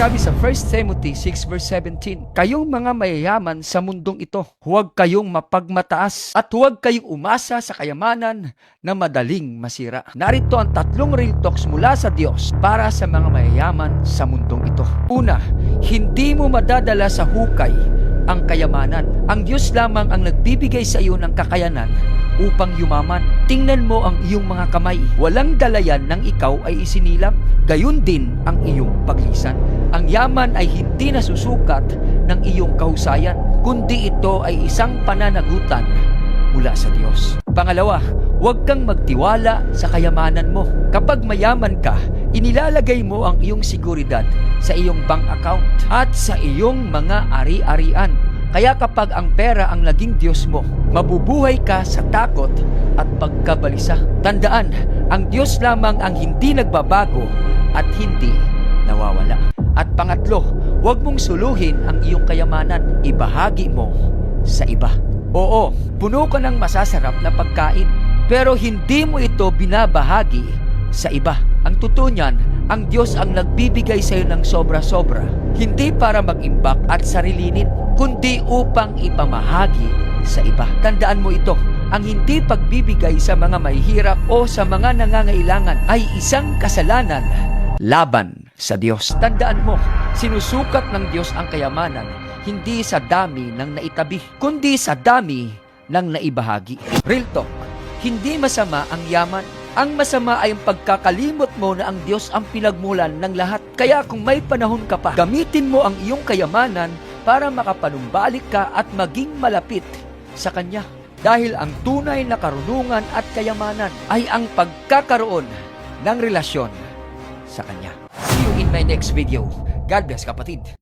Sabi sa 1 Timothy 6 verse 17, kayong mga mayayaman sa mundong ito, huwag kayong mapagmataas at huwag kayong umasa sa kayamanan na madaling masira. Narito ang 3 real talks mula sa Diyos para sa mga mayayaman sa mundong ito. Una, hindi mo madadala sa hukay ang kayamanan. Ang Diyos lamang ang nagbibigay sa iyo ng kakayanan upang yumaman. Tingnan mo ang iyong mga kamay. Walang dalayan ng ikaw ay isinilang. Gayun din ang iyong paglisan. Ang yaman ay hindi nasusukat ng iyong kahusayan, kundi ito ay isang pananagutan mula sa Diyos. Pangalawa, huwag kang magtiwala sa kayamanan mo. Kapag mayaman ka, inilalagay mo ang iyong seguridad sa iyong bank account at sa iyong mga ari-arian. Kaya kapag ang pera ang naging Diyos mo, mabubuhay ka sa takot at pagkabalisa. Tandaan, ang Diyos lamang ang hindi nagbabago at hindi nawawala. At pangatlo, huwag mong suluhin ang iyong kayamanan. Ibahagi mo sa iba. Oo, puno ka ng masasarap na pagkain, pero hindi mo ito binabahagi sa iba. Ang totoo niyan, ang Diyos ang nagbibigay sa iyo ng sobra-sobra, hindi para mag-imbak at sarilinin, kundi upang ipamahagi sa iba. Tandaan mo ito, ang hindi pagbibigay sa mga mahihirap o sa mga nangangailangan ay isang kasalanan laban sa Diyos. Tandaan mo, sinusukat ng Diyos ang kayamanan hindi sa dami ng naitabi, kundi sa dami ng naibahagi. Real talk, hindi masama ang yaman. Ang masama ay ang pagkakalimot mo na ang Diyos ang pinagmulan ng lahat. Kaya kung may panahon ka pa, gamitin mo ang iyong kayamanan para makapanumbalik ka at maging malapit sa Kanya. Dahil ang tunay na karunungan at kayamanan ay ang pagkakaroon ng relasyon sa Kanya. See you in my next video. God bless, kapatid.